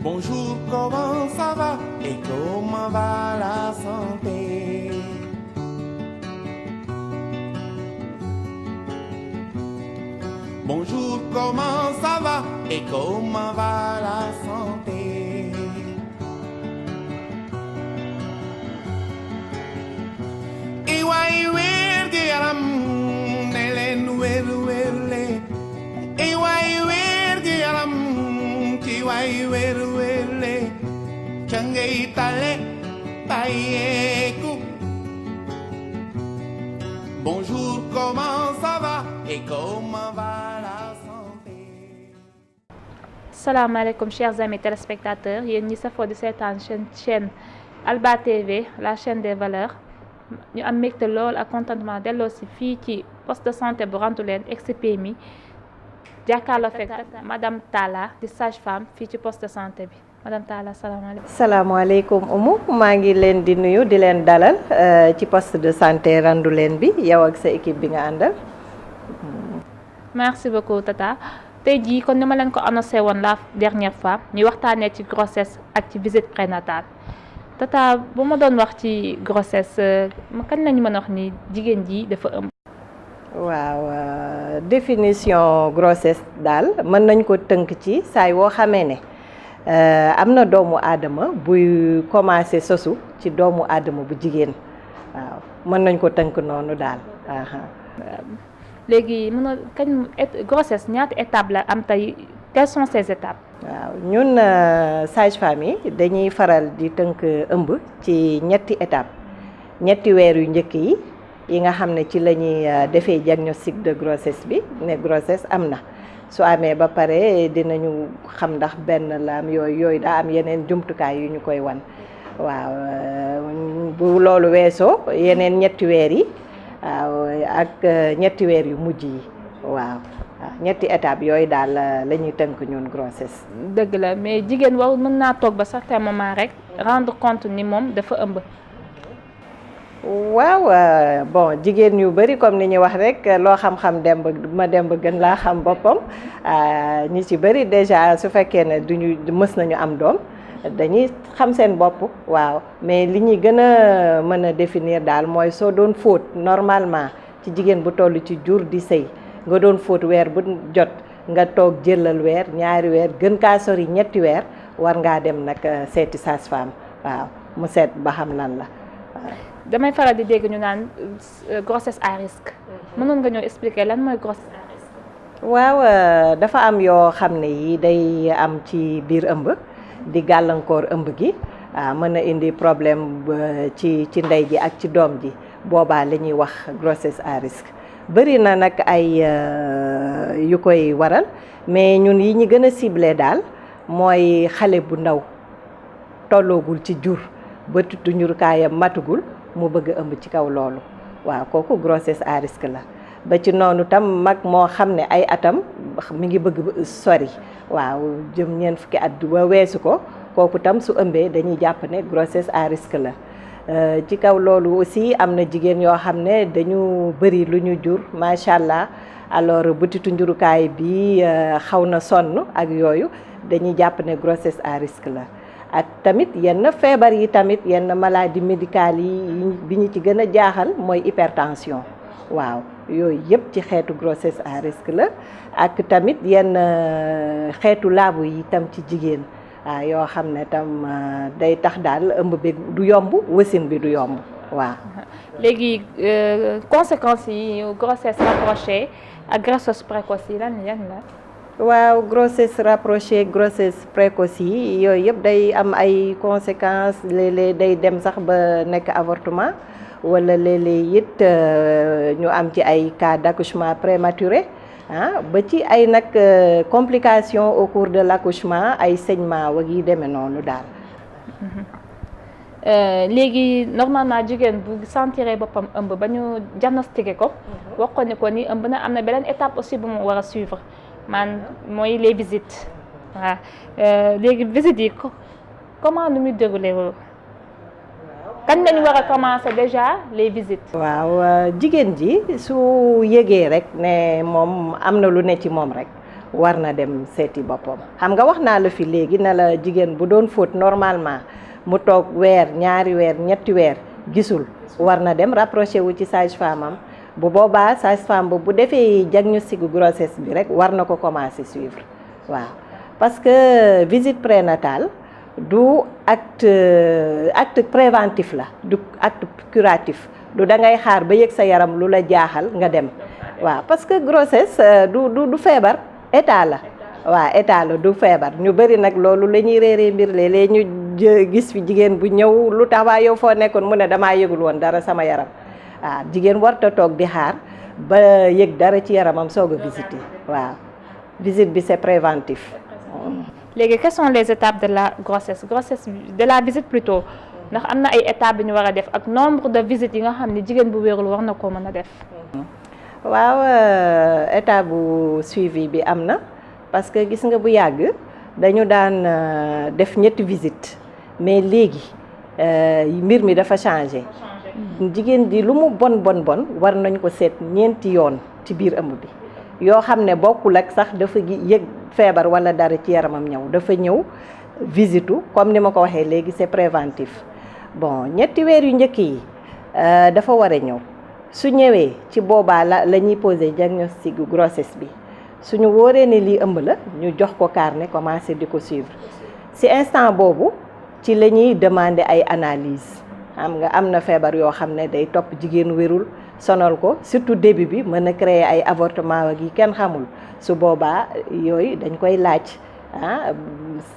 Bonjour, comment ça va et comment va la santé? Bonjour, comment ça va et comment va la santé? Iwai werdi yaram nelen werle. Iwai werdi yaram kiwai werle. Changei tale payeku. Bonjour, comment ça va et comment va la santé? Salam alaikum chers amis téléspectateurs, yéen ñi safoo di seetaan chaîne Alba TV, la chaîne des valeurs. ñu am mbégte lool ak contentement delloo si fii ci poste de santé bu Randoulène ex-PMI jàkkaarloo fekk madame Talla di sage-femme fii ci poste de santé bi madame Talla salaamaaleykum. salaamaaleykum Oumou maa ngi leen di nuyu di leen dalal ci poste de santé Randoulène bi yow ak sa équipe bi nga àndal. merci beaucoup Tata tey jii kon ni ma leen ko annoncé woon la dernière fois ñu waxtaanee ci grossesse ak ci visite prénatale. Tata bu ma doon wax ci grossesse kañ lañu mën a wax ni jigéen ji dafa ëmb. waaw définition grossesse daal mën nañ ko tënk ci saay woo xamee ne am na doomu aadama buy commencé sosu ci doomu aadama bu jigéen waaw mën nañ ko tënk noonu daal. léegi mën a kañ grossesse ñaata étape la am tey quelles sont ces étapes. waaw ñun sage-femme yi dañuy faral di tënk ëmb ci ñetti étape ñetti weer yu njëkk yi nga xam ne ci la ñuy defee diagnostic de grossesse bi ne grossesse am na su amee ba pare dinañu xam ndax benn la am yooyu daa am yeneen jumtukaay yu ñu koy wan waaw bu loolu weesoo yeneen ñetti weer yi waaw ak ñetti weer yu mujj yi waaw ñetti étape yooyu daal la ñuy tënk ñun grossesse. dëgg la mais jigéen war mën naa toog ba certain moment rek rendre compte ni moom dafa ëmb. waaw bon jigéen yu bari comme ni ñuy wax rek loo xam-xam demb ma demb gën laa xam boppam ñi ci bari déjà su fekkee ne duñu mës nañu am doom dañuy xam seen bopp waaw mais li ñuy gën a mën a définir daal mooy soo doon fóot normalement ci jigéen bu toll ci jur di sëy nga doon fóot weer bu jot nga toog jëlal weer ñaari weer gën kaa sori ñetti weer war ngaa dem nag seeti sage-femme waaw mu seet ba xam lan la waaw. damay faral di dégg ñu naan grossesse à risque mënoon nga ñëw expliquer lan mooy grossesse à risque. waaw dafa am yoo xam ne yi day am ci biir ëmb di gàllankoor ëmb gi mën na indi problème ci ndey ji ak ci doom ji boobaa la ñuy wax grossesse à risque. bëri na nag ay yu koy waral mais ñun yi ñu gën a ciblé daal mooy xale bu ndaw tolloogul ci jur ba tuttu njurkaayam matugul mu bëgg a ëmb ci kaw loolu waaw kooku grossesse à risque la ba ci noonu tam mag moo xam ne ay atam mi ngi bëgg sori waaw jëm ñeent fukki at ba weesu ko kooku tam su ëmbee dañuy jàpp ne grossesse à risque la. ci kaw loolu aussi am na jigéen yoo xam ne dañu bëri lu ñu jur macha allah alors butitu njurukaay bi xaw na sonn ak yooyu dañuy jàpp ne grossesse à risque la ak tamit yenn feebar yi tamit yenn maladie médicale yi bi ñu ci gën a jaaxal mooy hypertension waaw yooyu yëpp ci xeetu grossesse à risque la ak tamit yenn xeetu laabu yi tam ci jigéen. waaw yoo xam ne tam day tax daal ëmb bi du yomb wasin bi du yomb waaw. léegi conséquences yi grossesse rapprochée ak grossesse précoce yi lan la. waaw grossesse rapprochée grossesse précoce yi yooyu yëpp day am ay conséquences léeg-léeg day dem sax ba nekk avortement wala léeg-léeg it ñu am ci ay cas d'accouchement prématuré. ba ci ay nag complications au cours de l'accouchement ay saignement wag yi demee noonu daal. léegi normalement jigéen bu sentiree boppam ëmb ba ñu diagnostiqué ko. wax ko ni ko ni ëmb na am na beneen étape aussi bu mu war a suivre mooy les visites waaw léegi visites yi comment nu muy déroulé woo. kañ lañu war a commencer déjà les visites. waaw jigéen ji su yëgee rek ne moom am na lu ne ci moom rek war na dem seeti boppam. xam nga wax naa la fi léegi ne la jigéen bu doon fóot normalement mu toog weer ñaari weer ñetti weer gisul war na dem rapproché wu ci sage-femme am bu boobaa sage-femme bu defee diagnostic grossesse bi rek war na ko commencer suivre waaw parce que visite prénatale du acte préventif la du acte curatif du da ngay xaar ba yëg sa yaram lu la jaaxal nga dem waaw parce que grossesse du feebar état la waaw état la du feebar ñu bëri nag loolu la ñuy réeree mbir léeg-léeg ñu gis fi jigéen bu ñëw lu tax waa yow foo nekkoon mu ne damaa yëgul woon dara sama yaram waaw jigéen warta toog di xaar ba yëg dara ci yaramam soog a visiter waaw visite bi c'est préventif. léegi quelles sont les étapes de la grossesse de la visite plutôt ndax am na ay étapes bi ñu war a def ak nombre de visites yi nga xam ne jigéen bu wéerul war na koo mën a def. waaw étape bu suivi bi am na parce que gis nga bu yàgg dañu daan def ñetti visite mais léegi mbir mi dafa changé jigéen ji lu mu bon war nañ ko seet ñeenti yoon ci biir ëmb bi yoo xam ne bokkul ak sax dafa yëg feebar wala dara ci yaramam ñëw dafa ñëw visitu comme ni ma ko waxee léegi c'est préventif bon ñetti weer yu njëkk yi dafa war a ñëw su ñëwee ci boobaa la ñuy poser diagnostic grossesse bi suñu wóoree ne lii ëmb la ñu jox ko carnet commencer di ko suivre ci instant boobu ci la ñuy demander ay analyse xam nga am na feebar yoo xam ne day topp jigéen wérul sonal ko surtout début bi mën a créer ay avortement ak yi kenn xamul su boobaa yooyu dañ koy laaj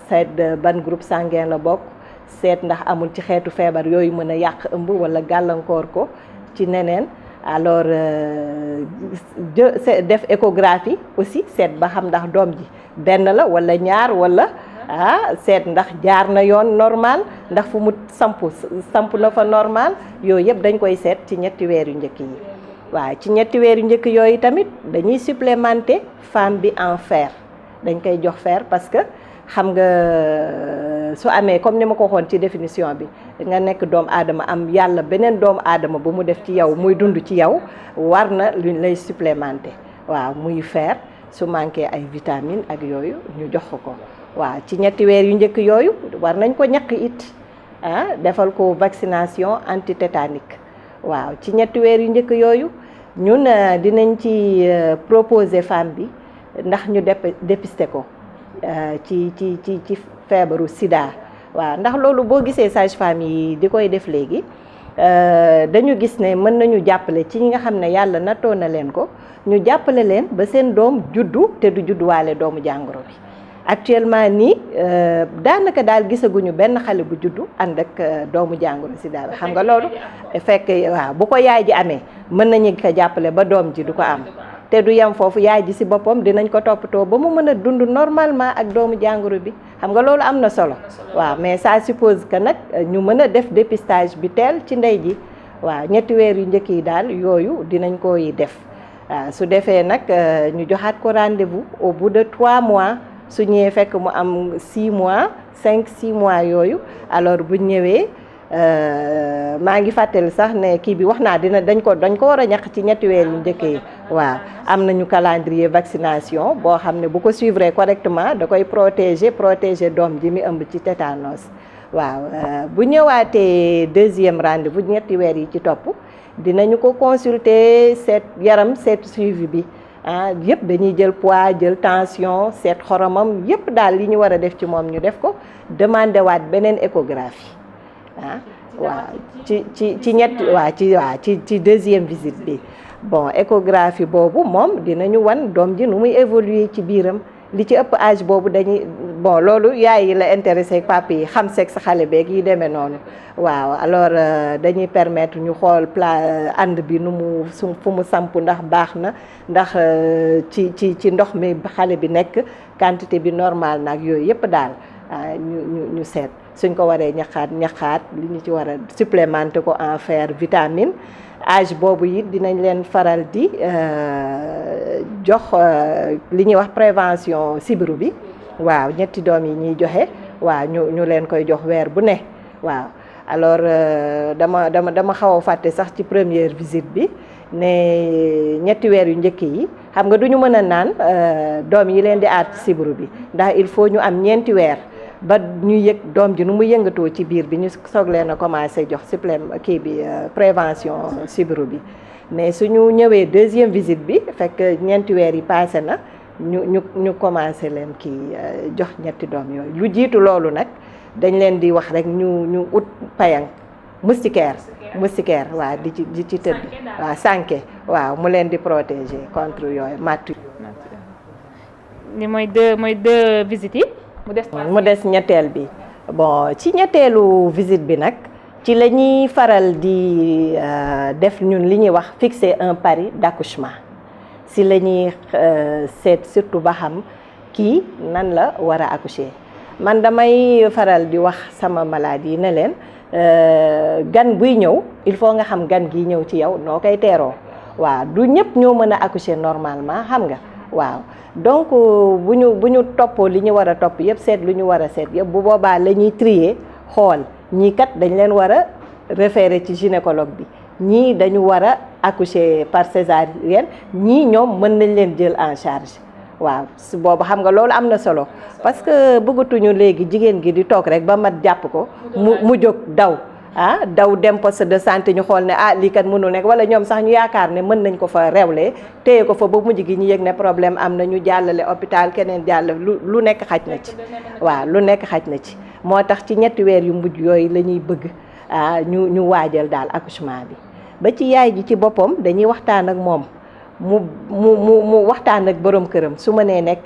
seet ban groupe sanguin la bokk seet ndax amul ci xeetu feebar yooyu mën a yàq ëmb wala gàllankoor ko ci neneen alors def échographie aussi seet ba xam ndax doom ji benn la wala ñaar wala seet ndax jaar na yoon normal ndax fu mu samp na fa normal yooyu yëpp dañ koy seet ci ñetti weer yu njëkk yi waaw ci ñetti weer yu njëkk yooyu tamit dañuy supplémenter femme bi en fer dañ koy jox fer parce que xam nga su amee comme ni ma ko waxoon ci définition bi nga nekk doomu aadama am yàlla beneen doomu aadama bu mu def ci yow muy dund ci yow war na luñ lay supplémenter waaw muy fer su manqué ay vitamines ak yooyu ñu jox ko waaw ci ñetti weer yu njëkk yooyu war nañ ko ñàkk it defal ko vaccination antitétanique waaw ci ñetti weer yu njëkk yooyu ñun dinañ ci proposer femme bi ndax ñu dépister ko ci feebaru sida waaw ndax loolu boo gisee sage-femme yi di koy def léegi dañu gis ne mën nañu jàppale ci ñi nga xam ne yàlla nattoo na leen ko ñu jàppale leen ba seen doom juddu te du judduwaale doomu jàngoro bi actuellement nii daanaka daal gisaguñu benn xale bu juddu ànd ak doomu jàngoro sida xam nga loolu fekk waaw bu ko yaay ji amee mën nañu ko jàppale ba doom ji du ko am te du yem foofu yaay ji ci boppam dinañ ko toppatoo ba mu mën a dund normalement ak doomu jàngoro bi xam nga loolu am na solo waaw mais ça suppose que nag ñu mën a def dépistage bi teel ci ndey ji waaw ñetti weer yu njëkk yi daal yooyu dinañ koy def waaw su defee nag ñu joxaat ko rendez-vous au bout de 3 mois su ñëwee fekk mu am 6 mois 5-6 mois yooyu alors bu ñëwee maa ngi fàttali sax ne kii bi wax naa dañ ko war a ñàkk ci ñetti weer yu njëkk yi waaw am nañu calendrier vaccination boo xam ne bu ko suivre correctement da koy protéger doom ji mi ëmb ci tétanos waaw bu ñëwaatee deuxième rendez-vous ñetti weer yi ci topp dinañu ko consulter seet yaram seet suivi bi yëpp dañuy jël poids jël tension seet xoromam yëpp daal li ñu war a def ci moom ñu def ko demander waat beneen échographie waaw ci ñett ci deuxième visite bi bon échographie boobu moom dinañu wan doom ji nu muy évoluer ci biiram li ci ëpp âge boobu dañuy bon loolu yaay yi la intéressé papa yi xam sexe xale beeg yi demee noonu waaw alors dañuy permettre ñu xool ànd bi nu mu fu mu samp ndax baax na ndax ci ndox mi xale bi nekk quantité bi normal nag yooyu yëpp daal ñu seet suñ ko waree ñaxaat li ñu ci war a supplémenter ko en fer vitamine âge boobu it dinañ leen faral di jox li ñuy wax prévention sibiru bi waaw ñetti doom yi ñuy joxe waaw ñu leen koy jox weer bu ne waaw alors dama xaw a fàtte sax ci première visite bi ne ñetti weer yu njëkk yi xam nga du ñu mën a naan doom yi leen di aar ci sibiru bi ndax il faut ñu am ñeenti weer ba ñu yëg doom ji nu mu yëngatoo ci biir bi ñu soog leen a commencé jox supplément kii bi prévention sibiru bi mais suñu ñëwee deuxième visite bi fekk ñeenti weer yi passé na ñu commencé leen kii jox ñetti doom yooyu lu jiitu loolu nag dañ leen di wax rek ñu ut payang moustiquaire waaw di ci tëdd waaw sànke waaw mu leen di protéger contre yooyu matt ni mooy deux visites yi mu des ñetteel bi bon ci ñetteelu visite bi nag ci la ñuy faral di def ñun li ñuy wax fixer un pari d'accouchement si la ñuy seet surtout ba xam kii nan la war a accoucher man damay faral di wax sama malade yi ne leen gan buy ñëw il faut nga xam gan gi ñëw ci yow noo koy teeroo waaw du ñëpp ñoo mën a accoucher normalement xam nga waaw donc bu ñu toppoo li ñu war a topp yëpp seet lu ñu war a seet yëpp bu boobaa la ñuy trier xool ñii kat dañ leen war a référer ci gynécologue bi ñii dañu war a accoucher par césarienne ñii ñoom mën nañ leen jël en charge waaw su boobu xam nga loolu am na solo parce que bëggatuñu léegi jigéen gi di toog rek ba mat jàpp ko mu jóg daw dem poste de santé ñu xool ne lii kat mënu nekk wala ñoom sax ñu yaakaar ne mën nañ ko fa rewle téye ko fa ba mujj gi ñu yëg ne problème am na ñu jàllale hôpital keneen jàllale lu nekk xaj na ci waaw lu nekk xaj na ci moo tax ci ñetti weer yu mujj yooyu la ñuy bëgg ñu waajal daal accouchement bi ba ci yaay ji ci boppam dañuy waxtaan ak moom mu waxtaan ak borom këram su mënee nekk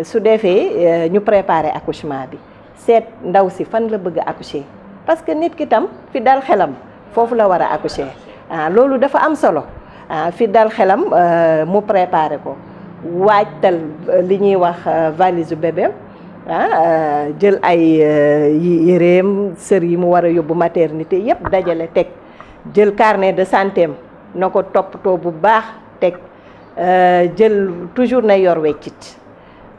su defee ñu préparer accouchement bi seet ndaw si fan la bëgg a accoucher parce que nit ki tam fi dal xelam foofu la war a accoucher loolu dafa am solo fi dal xelam mu préparer ko waajtal li ñuy wax valise bébé jël ay yéreem sër yi mu war a yóbbu maternité yépp dajale teg jël carnet de santé am na ko toppatoo bu baax teg jël toujours na yor weccit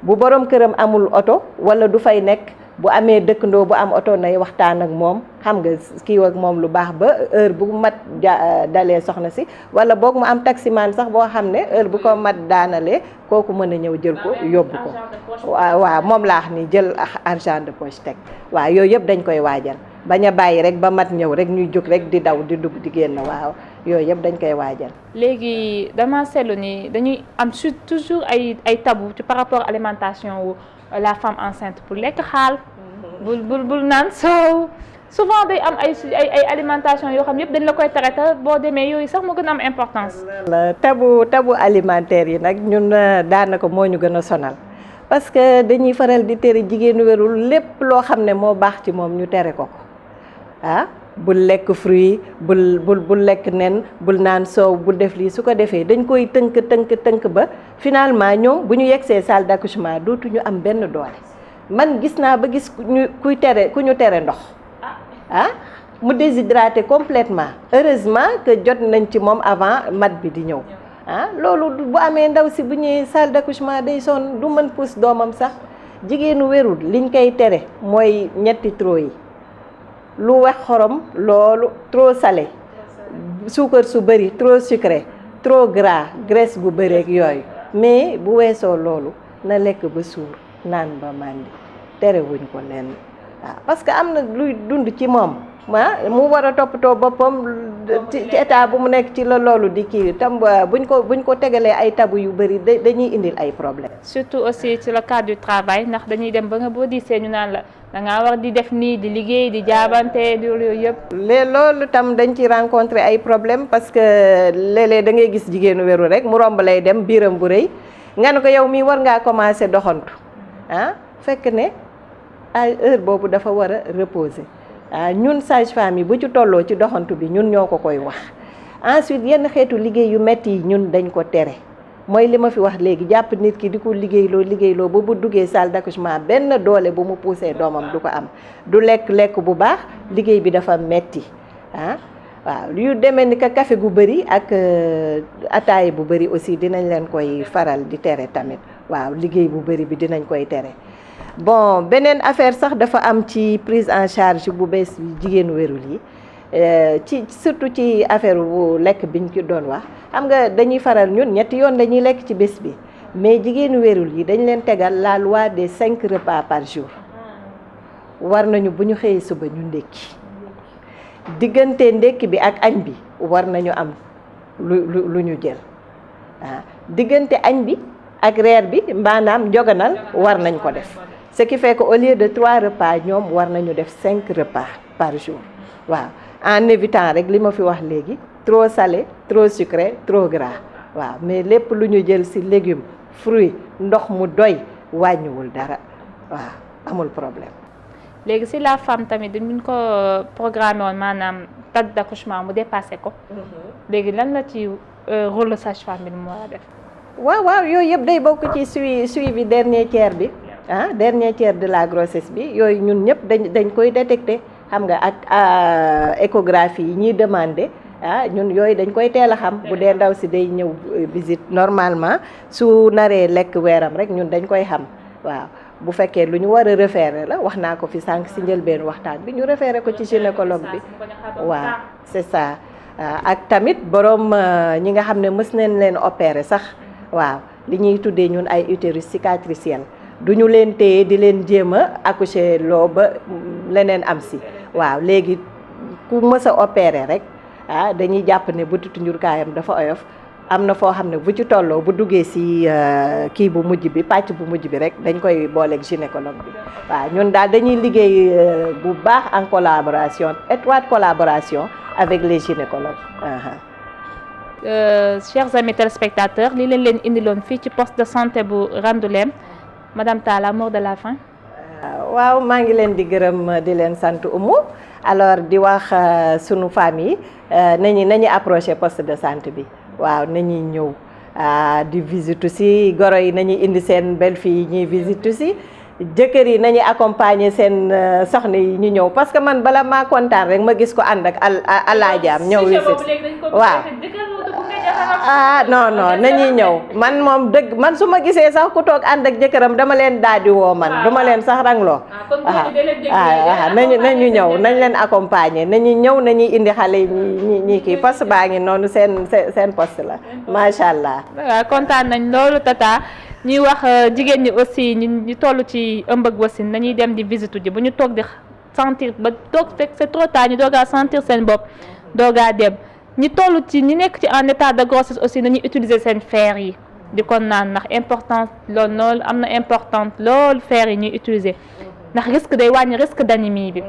bu borom këram amul oto wala du fay nekk bu amee dëkkandoo bu am oto nay waxtaan ak moom xam nga kii ak moom lu baax ba heure bu mat dalee soxna si wala boog mu am taximan sax boo xam ne heure bu ko mat daanalee kooku mën a ñëw jël ko yóbbu ko waaw moom laax ni jël argent de poche teg waaw yooyu yëpp dañ koy waajal bañ a bàyyi rek ba mat ñëw rek ñuy jóg rek di daw di dugg di génn waaw yooyu yëpp dañ koy waajal. léegi dama seetlu ni dañuy am toujours ay tabou ci par rapport alimentation wu la femme enceinte pour lekk xaal bul naan soow souvent day am ay alimentation yoo xam yëpp dañ la koy traité boo demee yooyu sax moo gën a am importance. tabu alimentaire yi nag ñun daanaka moo ñu gën a sonal parce que dañuy faral di tere jigéenu wérul lépp loo xam ne moo baax ci moom ñu tere ko bul lekk fruit bul lekk nen bul naan soow bul def lii su ko defee dañ koy tënk ba finalement ñoom bu ñu yegsee salle d'accouchement dootuñu am benn doole man gis naa ba gis ku ñu tere ndox mu déshydraté complètement heureusement que jot nañ ci moom avant mat bi di ñëw loolu bu amee ndaw si bu ñëwee salle d'accouchement day sonn du mën pousse doomam sax jigéenu wérul liñ koy tere mooy ñetti trop yi lu wex xorom loolu trop salé suukar su bëri trop sucré trop gras graisse gu bëri ak yooyu mais bu weesoo loolu na lekk ba suur naan ba màndi terewuñ ko leen waaw parce que am na luy dund ci moom mu war a toppatoo boppam ci état bu mu nekk ci la loolu di kii tam buñ ko tegalee ay tabu yu bëri dañuy indil ay problème surtout aussi ci le cadre du travail ndax dañuy dem ba nga boo diisee ñu naan la dangaa war di def nii di liggéey di jaabante di yooyu yëpp loolu tam dañ ci rencontrer ay problème parce que léeg-léeg da ngay gis jigéenu wéru rek mu romb lay dem biiram bu rëy nga ne ko yow mii war ngaa commencer doxantu fekk ne ay heure boobu dafa war a reposer ñun sage-femme yi bu ci tolloo ci doxantu bi ñun ñoo ko koy wax ensuite yenn xeetu liggéey yu metti yi ñun dañ ko tere mooy li ma fi wax léegi jàpp nit ki di ko liggéeyloo ba bu duggee salle d'accouchement benn doole bu mu poussé doomam du ko am du lekk bu baax liggéey bi dafa metti waaw yu demee ni ka café gu bëri ak ataaya bu bëri aussi dinañ leen koy faral di tere tamit waaw liggéey bu bëri bi dinañ koy tere bon beneen affaire sax dafa am ci prise en charge bu bees jigéenu wérul yi ci surtout ci affaire bu lekk biñ ci doon wax xam nga dañuy faral ñun ñetti yoon dañuy lekk ci bés bi mais jigéenu wérul yi dañ leen tegal la loi des 5 repas par jour war nañu bu ñu xëyee suba ñu ndékki diggante ndékki bi ak añ bi war nañu am lu ñu jël diggante añ bi ak reer bi maanaam njoganal war nañ ko def ce qui fait que au lieu de 3 repas ñoom war nañu def 5 repas par jour waaw en évitant rek li ma fi wax léegi trop salé trop sucré trop gras waaw mais lépp lu ñu jël ci légumes fruits ndox mu doy wàññiwul dara waaw amul problème. léegi si la femme tamit dañu ko programmé woon maanaam date d'accouchement mu dépassé ko. léegi lan la ci rôle sage-femme bi mu war a def. waaw yooyu yëpp day bokk ci suivi dernier tiers bi dernier tiers de la grossesse bi yooyu ñun ñëpp dañ koy détecter xam nga ak échographie yi ñuy demandé ñun yooyu dañ koy teel a xam bu dee ndaw si day ñëw visite normalement su naree lekk weeram rek ñun dañ koy xam waaw bu fekkee lu ñu war a référer la wax naa ko fi sànq si njëlbeen waxtaan bi ñu référer ko ci gynécologue bi waaw c'est ça ak tamit borom ñi nga xam ne mës nañ leen opérer sax waaw li ñuy tuddee ñun ay utérus cicatriciel du ñu leen téye di leen jéem a accoucher loo ba leneen am si waaw léegi ku mës a opérer rek dañuy jàpp ne butitu njurkaayam dafa oyof am na foo xam ne bu ci tolloo bu duggee si kii bu mujj bi pàcc bu mujj bi rek dañ koy booleeg gynécologue bi waaw ñun daal dañuy liggéey bu baax en collaboration étroite collaboration avec les gynécologues. Chers amis téléspectateurs li leen indiloon fii ci poste de santé bu Randoulène madame Talla mot de la fin. waaw maa ngi leen di gërëm di leen sant Oumou alors di wax sunu famille nañu approché poste de santé bi waaw nañuy ñëw di visite si goro yi nañuy indi seen belle-fille yi ñuy visite si jëkkër yi nañuy accompagner seen soxna yi ñu ñëw parce que man bala maa kontaan rek ma gis ko ànd ak alaajaam ñëw visite waaw non nañuy ñëw man moom dëgg man su ma gisee sax ku toog ànd ak jëkkëram dama leen daal di woo man duma leen sax rangloo nañu ñëw nañ leen accompagner nañu ñëw nañuy indi xale yi ñi kii poste baa ngi noonu seen poste la macha allah. waaw kontaan nañ loolu tata ñuy wax jigéen ñi aussi ñu toll ci ëmb ak wasin nañuy dem di visite ji bu ñu toog di sentir ba toog fekk c'est trop tard ñu doogaa sentir seen bopp doogaa dem ñi toll ci ñi nekk ci en état de grossesse aussi nañuy utiliser seen fer yi di ko naan ndax importance loolu am na importance loolu fer yi ñuy utiliser ndax risque day wàññi risque d'anémie bi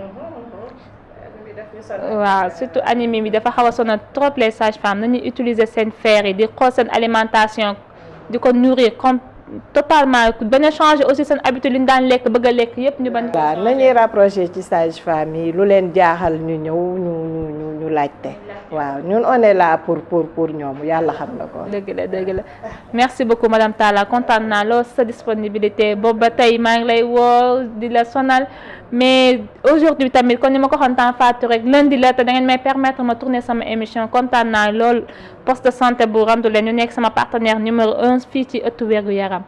waaw surtout anémie bi dafa xaw a sonal trop les sages-femmes nañuy utiliser seen fer yi di xool seen alimentation di ko nourrir comme totalement bañ a changer aussi seen habitude li ñu daan lekk bëgg a lekk yépp ñu bañ. waaw nañuy rapprocher ci sage-femme yi lu leen jaaxal ñu ñëw ñu laajte waaw ñun on est là pour ñoom yàlla xam na ko. dëgg la merci beaucoup madame Talla kontaan naa lool sa disponibilité boobu ba tey maa ngi lay woo di la sonal mais aujourd'hui tamit kon ni ma ko waxoon temps Fatou rek lundi la te da ngeen may permettre ma tourner sama émission kontaan naa lool poste de santé bu Randoulène ñu nekk sama partenaire numéro 1 fii ci ëttu wérgu yaram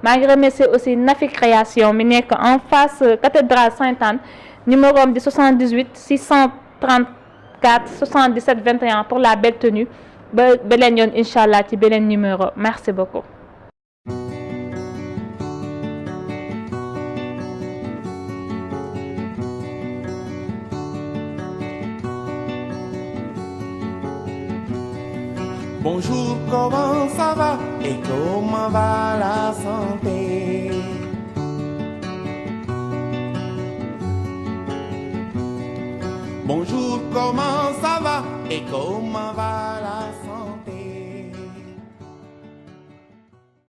maa ngi remercier aussi Nafi Création mi nekk en face cathédrale Sainte-Anne numéro am di 78 634 77 21 pour la belle tenue ba beneen yoon incha allah ci beneen numéro merci beaucoup. Bonjour, comment ça va et comment va la santé? Bonjour, comment ça va et comment va